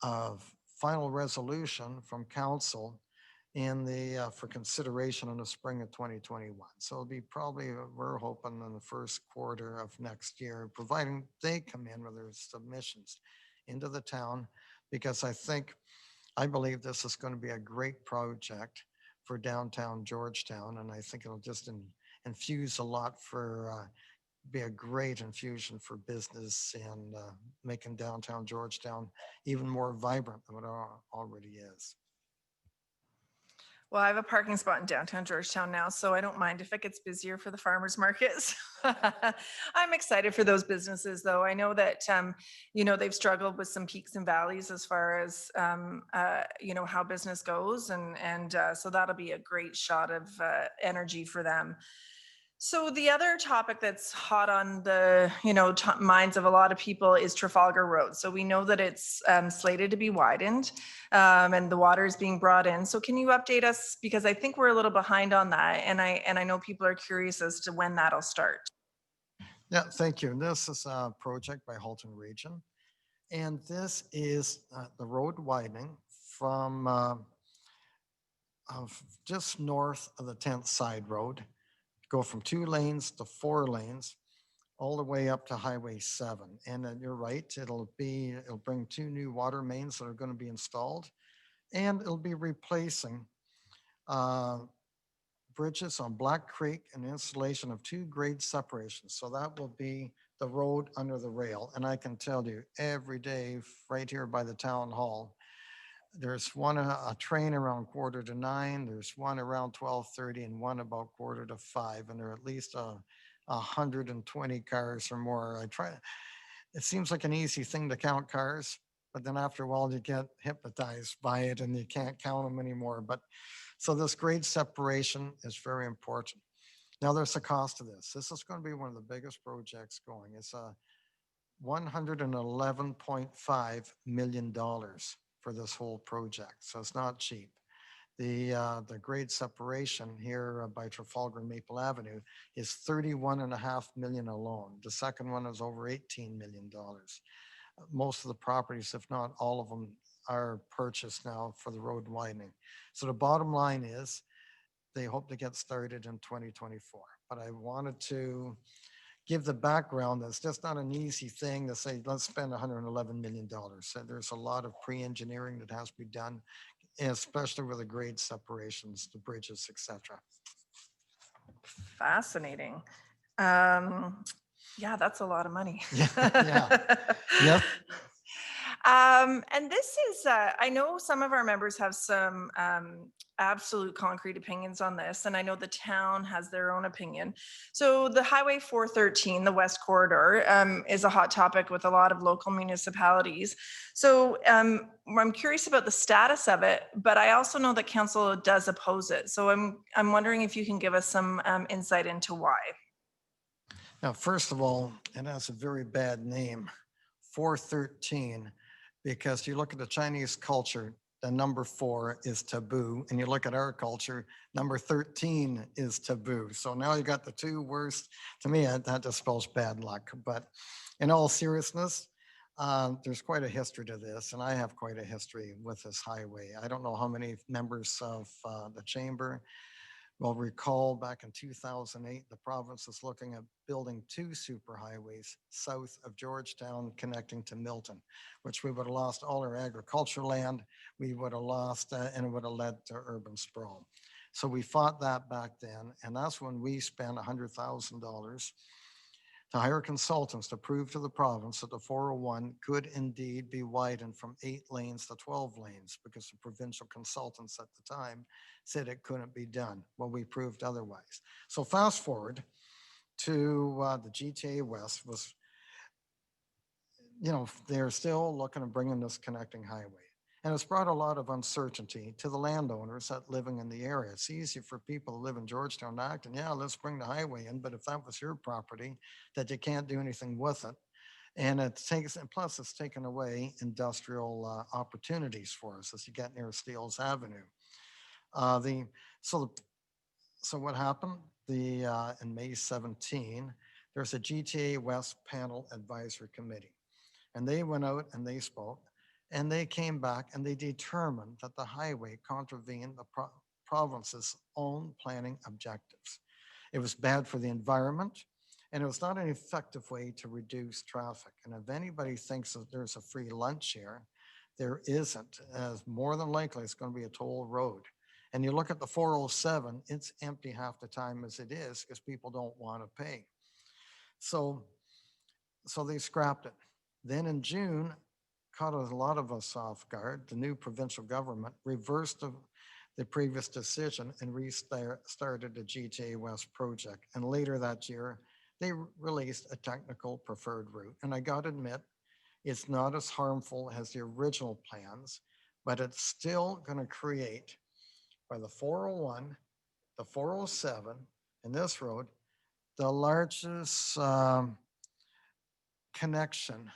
a final resolution from council in the for consideration in the spring of 2021. So it'll be probably, we're hoping in the first quarter of next year, providing they come in with their submissions into the town, because I believe this is going to be a great project for downtown Georgetown. And I think it'll just infuse a lot be a great infusion for business and making downtown Georgetown even more vibrant than what it already is. Well, I have a parking spot in downtown Georgetown now, so I don't mind if it gets busier for the farmers markets. I'm excited for those businesses, though. I know that, they've struggled with some peaks and valleys as far as, how business goes. And so that'll be a great shot of energy for them. So the other topic that's hot on the minds of a lot of people is Trafalgar Road. So we know that it's slated to be widened and the water is being brought in. So can you update us, because I think we're a little behind on that, and I know people are curious as to when that'll start. Yeah, thank you. This is a project by Halton Region, and this is the road widening from just north of the 10th Side Road. Go from 2 lanes to 4 lanes, all the way up to Highway 7. And you're right, it'll bring 2 new water mains that are going to be installed, and it'll be replacing bridges on Black Creek and installation of 2 grade separations. So that will be the road under the rail. And I can tell you, every day right here by the town hall, there's one a train around 8:45. There's one around 12:30, and one about 4:45. And there are at least 120 cars or more. It seems like an easy thing to count cars, but then after a while you get hypnotized by it and you can't count them anymore. But so this grade separation is very important. Now there's a cost to this. This is going to be one of the biggest projects going. It's a $111.5 million for this whole project. So it's not cheap. The grade separation here by Trafalgar and Maple Avenue is $31.5 million alone. The second one is over $18 million. Most of the properties, if not all of them, are purchased now for the road widening. So the bottom line is they hope to get started in 2024. But I wanted to give the background, that's just not an easy thing to say, let's spend $111 million. So there's a lot of pre-engineering that has to be done, especially with the grade separations, the bridges, etc. Fascinating. Um, yeah, that's a lot of money. Yeah, yeah, yes. And this is, I know some of our members have some absolute concrete opinions on this, and I know the town has their own opinion. So the Highway 413, the West Corridor, is a hot topic with a lot of local municipalities. So I'm curious about the status of it, but I also know that council does oppose it. So I'm wondering if you can give us some insight into why. Now, first of all, it has a very bad name, 413, because you look at the Chinese culture, the number 4 is taboo, and you look at our culture, number 13 is taboo. So now you got the two worst. To me, that just spells bad luck. But in all seriousness, there's quite a history to this, and I have quite a history with this highway. I don't know how many members of the chamber will recall back in 2008, the province was looking at building 2 superhighways south of Georgetown connecting to Milton, which we would have lost all our agricultural land, we would have lost, and it would have led to urban sprawl. So we fought that back then, and that's when we spent $100,000 to hire consultants to prove to the province that the 401 could indeed be widened from 8 lanes to 12 lanes, because the provincial consultants at the time said it couldn't be done. Well, we proved otherwise. So fast forward to the GTA West was, they're still looking at bringing this connecting highway. And it's brought a lot of uncertainty to the landowners that living in the area. It's easy for people to live in Georgetown, Acton. Yeah, let's bring the highway in. But if that was your property, that you can't do anything with it. And it takes, and plus it's taken away industrial opportunities for us as you get near Steeles Avenue. The so so what happened? In May 17, there's a GTA West Panel Advisory Committee, and they went out and they spoke, and they came back and they determined that the highway contravened the province's own planning objectives. It was bad for the environment, and it was not an effective way to reduce traffic. And if anybody thinks that there's a free lunch here, there isn't. As more than likely, it's going to be a toll road. And you look at the 407, it's empty half the time as it is because people don't want to pay. So they scrapped it. Then in June, caught a lot of us off guard. The new provincial government reversed the previous decision and restarted the GTA West project. And later that year, they released a technical preferred route. And I got to admit, it's not as harmful as the original plans, but it's still going to create, by the 401, the 407, and this road, the largest connection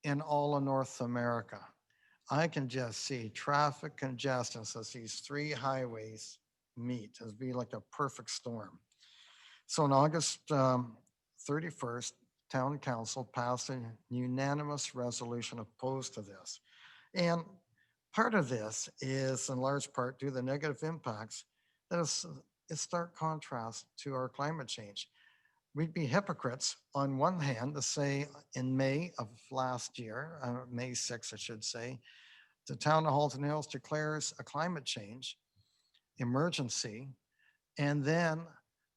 in all of North America. I can just see traffic congestion as these 3 highways meet. It'd be like a perfect storm. So on August 31st, Town Council passed a unanimous resolution opposed to this. And part of this is in large part due to the negative impacts that is in stark contrast to our climate change. We'd be hypocrites on one hand to say in May of last year, May 6th, I should say, the town of Halton Hills declares a climate change emergency. And then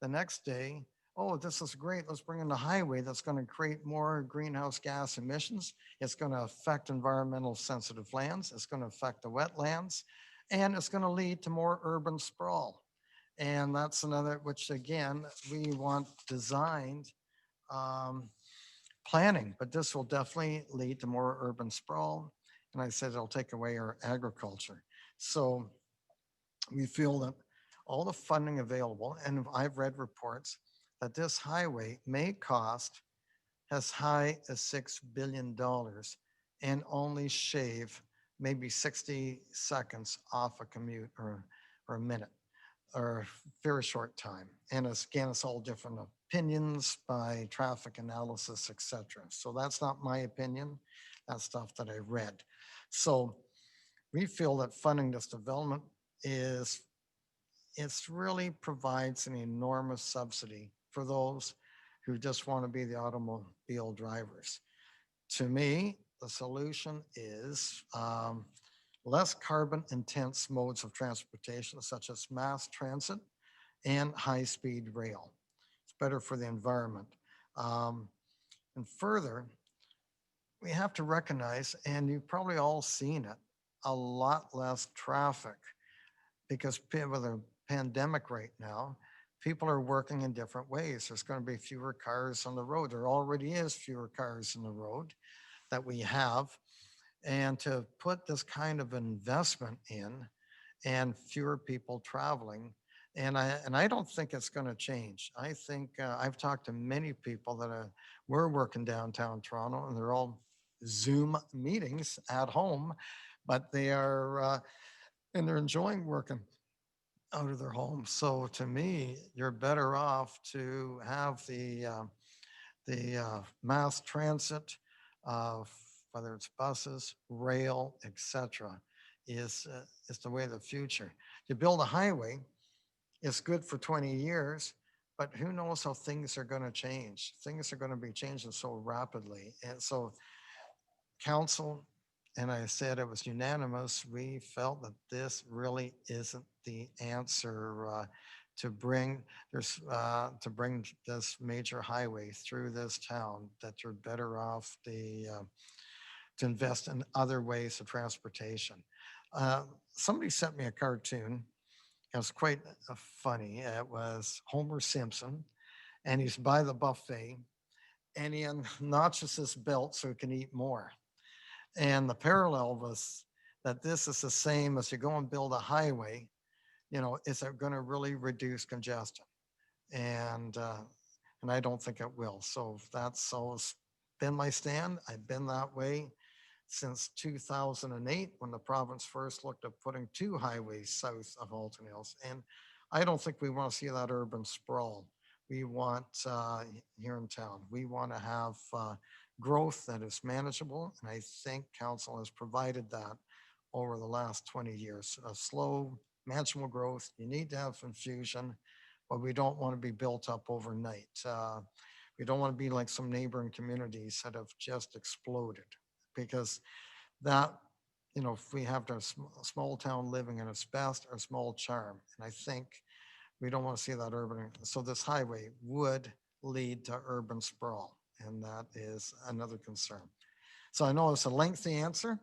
the next day, oh, this is great. Let's bring in the highway that's going to create more greenhouse gas emissions. It's going to affect environmental sensitive lands. It's going to affect the wetlands, and it's going to lead to more urban sprawl. And that's another, which again, we want designed planning, but this will definitely lead to more urban sprawl. And I said it'll take away our agriculture. So we feel that all the funding available, and I've read reports that this highway may cost as high as $6 billion and only shave maybe 60 seconds off a commute or a minute or a very short time. And again, it's all different opinions by traffic analysis, etc. So that's not my opinion. That's stuff that I read. So we feel that funding this development it's really provides an enormous subsidy for those who just want to be the automobile drivers. To me, the solution is less carbon intense modes of transportation, such as mass transit and high-speed rail. It's better for the environment. And further, we have to recognize, and you've probably all seen it, a lot less traffic because with the pandemic right now, people are working in different ways. There's going to be fewer cars on the road. There already is fewer cars on the road that we have. And to put this kind of investment in and fewer people traveling, and I don't think it's going to change. I think I've talked to many people that were working downtown Toronto, and they're all Zoom meetings at home, but they are and they're enjoying working out of their homes. So to me, you're better off to have the mass transit, uh, whether it's buses, rail, etc., is the way of the future. You build a highway, it's good for 20 years, but who knows how things are going to change? Things are going to be changing so rapidly. And so council, and I said it was unanimous, we felt that this really isn't the answer to bring this major highway through this town, that you're better off to invest in other ways of transportation. Somebody sent me a cartoon. It was quite funny. It was Homer Simpson, and he's by the buffet, and he notches his belt so he can eat more. And the parallel was that this is the same as you go and build a highway, is it going to really reduce congestion? And and I don't think it will. So that's always been my stand. I've been that way since 2008 when the province first looked at putting 2 highways south of Halton Hills. And I don't think we want to see that urban sprawl. We want here in town, we want to have growth that is manageable. And I think council has provided that over the last 20 years. A slow, manageable growth. You need to have infusion, but we don't want to be built up overnight. We don't want to be like some neighboring communities that have just exploded, because that, if we have our small town living in its best, our small charm, and I think we don't want to see that urban. So this highway would lead to urban sprawl, and that is another concern. So I know it's a lengthy answer,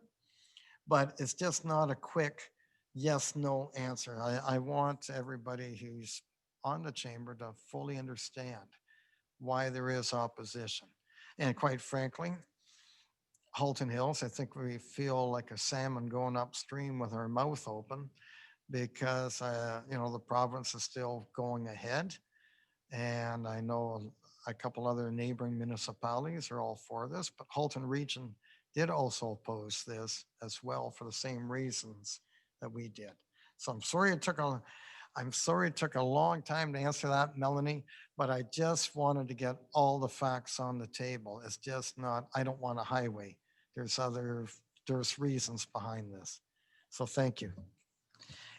but it's just not a quick yes, no answer. I want everybody who's on the chamber to fully understand why there is opposition. And quite frankly, Halton Hills, I think we feel like a salmon going upstream with our mouth open because, the province is still going ahead. And I know a couple other neighboring municipalities are all for this, but Halton Region did also oppose this as well for the same reasons that we did. So I'm sorry it took a long time to answer that, Melanie, but I just wanted to get all the facts on the table. It's just not, I don't want a highway. There's reasons behind this. So thank you.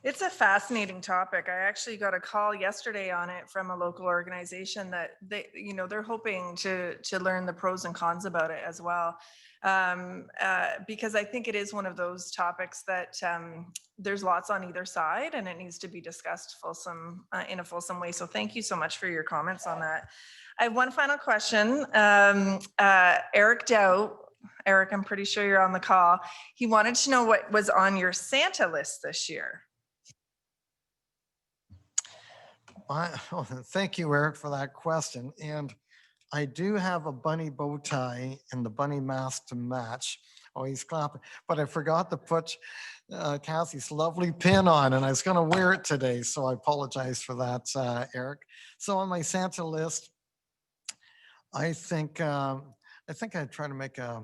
It's a fascinating topic. I actually got a call yesterday on it from a local organization that they're hoping to learn the pros and cons about it as well. Because I think it is one of those topics that there's lots on either side, and it needs to be discussed in a fulsome way. So thank you so much for your comments on that. I have one final question. Eric Dow. Eric, I'm pretty sure you're on the call. He wanted to know what was on your Santa list this year. Thank you, Eric, for that question. And I do have a bunny bow tie and the bunny mask to match. Oh, he's clapping. But I forgot to put Kathy's lovely pin on, and I was going to wear it today. So I apologize for that, Eric. So on my Santa list, I think I try to make a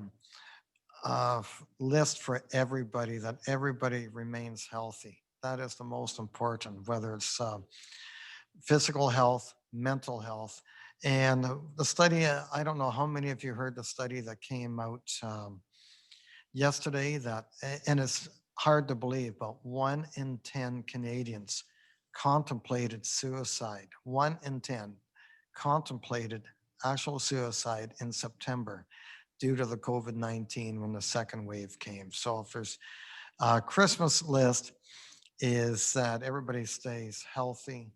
list for everybody, that everybody remains healthy. That is the most important, whether it's physical health, mental health. And the study, I don't know how many of you heard the study that came out yesterday, and it's hard to believe, but 1 in 10 Canadians contemplated suicide. 1 in 10 contemplated actual suicide in September due to the COVID-19 when the second wave came. So if there's a Christmas list is that everybody stays healthy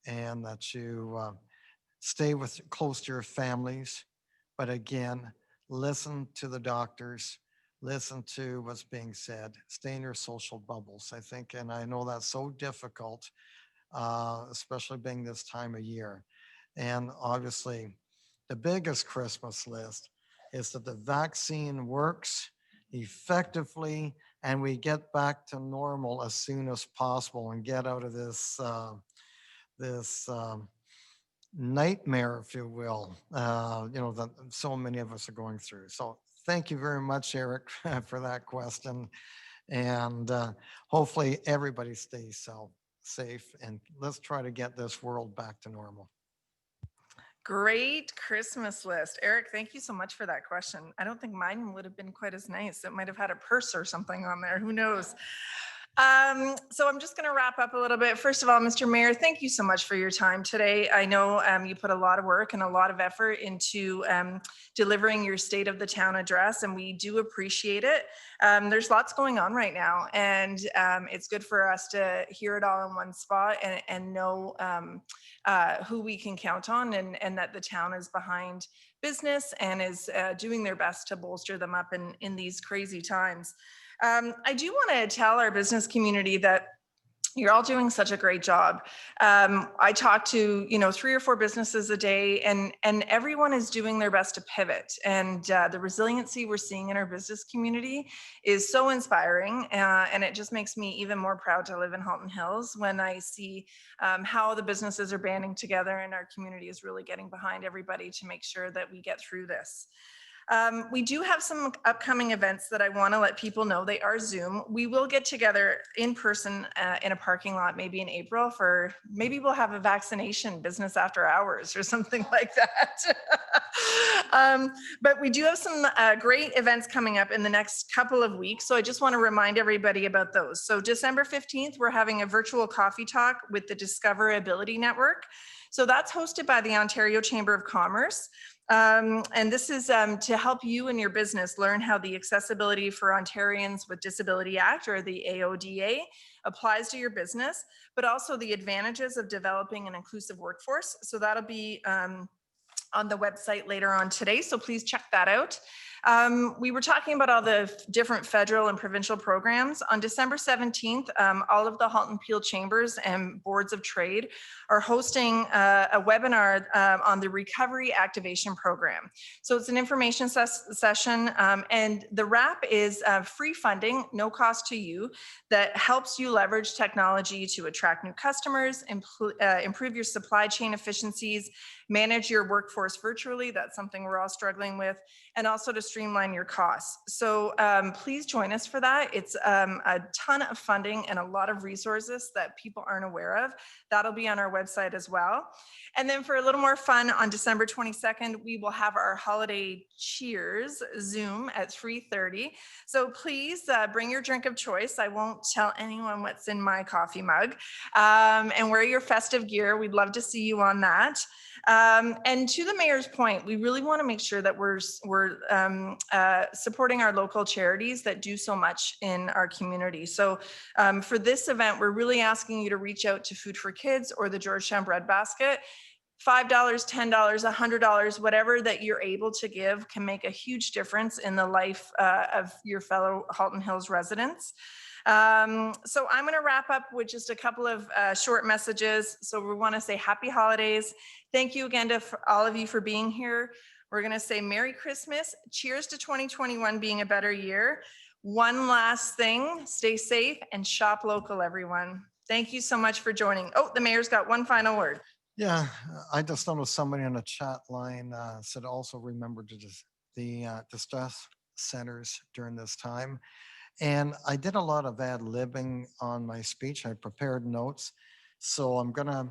and that you stay close to your families. But again, listen to the doctors, listen to what's being said, stay in your social bubbles, I think. And I know that's so difficult, especially being this time of year. And obviously, the biggest Christmas list is that the vaccine works effectively and we get back to normal as soon as possible and get out of this nightmare, if you will, that so many of us are going through. So thank you very much, Eric, for that question. And hopefully everybody stays safe and let's try to get this world back to normal. Great Christmas list. Eric, thank you so much for that question. I don't think mine would have been quite as nice. It might have had a purse or something on there. Who knows? So I'm just going to wrap up a little bit. First of all, Mr. Mayor, thank you so much for your time today. I know you put a lot of work and a lot of effort into delivering your State of the Town address, and we do appreciate it. There's lots going on right now, and it's good for us to hear it all in one spot and know who we can count on and that the town is behind business and is doing their best to bolster them up in these crazy times. I do want to tell our business community that you're all doing such a great job. I talk to 3 or 4 businesses a day, and everyone is doing their best to pivot. And the resiliency we're seeing in our business community is so inspiring, and it just makes me even more proud to live in Halton Hills when I see how the businesses are banding together, and our community is really getting behind everybody to make sure that we get through this. We do have some upcoming events that I want to let people know. They are Zoom. We will get together in person in a parking lot, maybe in April maybe we'll have a vaccination business after hours or something like that. But we do have some great events coming up in the next couple of weeks. So I just want to remind everybody about those. So December 15th, we're having a virtual coffee talk with the Discoverability Network. So that's hosted by the Ontario Chamber of Commerce. And this is to help you and your business learn how the Accessibility for Ontarians with Disability Act, or the AODA, applies to your business, but also the advantages of developing an inclusive workforce. So that'll be on the website later on today, so please check that out. We were talking about all the different federal and provincial programs. On December 17th, all of the Halton Hills Chambers and Boards of Trade are hosting a webinar on the Recovery Activation Program. So it's an information session, and the wrap is free funding, no cost to you, that helps you leverage technology to attract new customers, improve your supply chain efficiencies, manage your workforce virtually. That's something we're all struggling with, and also to streamline your costs. So please join us for that. It's a ton of funding and a lot of resources that people aren't aware of. That'll be on our website as well. And then for a little more fun, on December 22nd, we will have our holiday cheers Zoom at 3:30. So please bring your drink of choice. I won't tell anyone what's in my coffee mug. And wear your festive gear. We'd love to see you on that. And to the mayor's point, we really want to make sure that we're supporting our local charities that do so much in our community. So for this event, we're really asking you to reach out to Food for Kids or the Georgetown Bread Basket. $5, $10, $100, whatever that you're able to give can make a huge difference in the life of your fellow Halton Hills residents. So I'm going to wrap up with just a couple of short messages. So we want to say happy holidays. Thank you again to all of you for being here. We're going to say Merry Christmas. Cheers to 2021 being a better year. One last thing, stay safe and shop local, everyone. Thank you so much for joining. Oh, the mayor's got one final word. Yeah, I just noticed somebody on the chat line said also remember to the distress centers during this time. And I did a lot of ad-libbing on my speech. I prepared notes. So I'm going to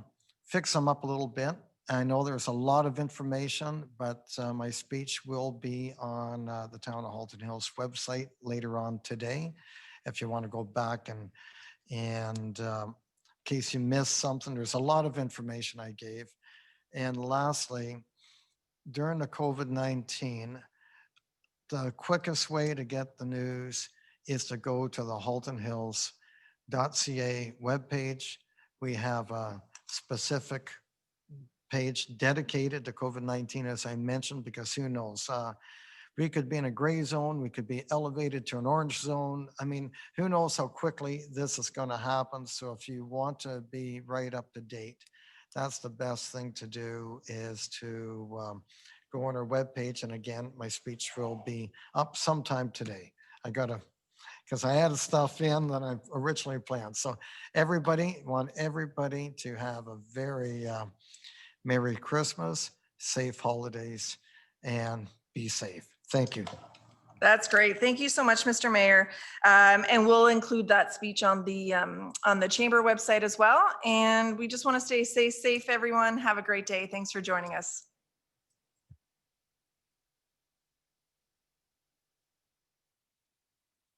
fix them up a little bit. I know there's a lot of information, but my speech will be on the Town of Halton Hills website later on today. If you want to go back and in case you missed something, there's a lot of information I gave. And lastly, during the COVID-19, the quickest way to get the news is to go to the Halton Hills.ca webpage. We have a specific page dedicated to COVID-19, as I mentioned, because who knows? We could be in a gray zone. We could be elevated to an orange zone. I mean, who knows how quickly this is going to happen. So if you want to be right up to date, that's the best thing to do, is to go on our webpage. And again, my speech will be up sometime today. I got to, because I had stuff in that I originally planned. So want everybody to have a very Merry Christmas, safe holidays, and be safe. Thank you. That's great. Thank you so much, Mr. Mayor. And we'll include that speech on the chamber website as well. And we just want to stay safe, everyone. Have a great day. Thanks for joining us.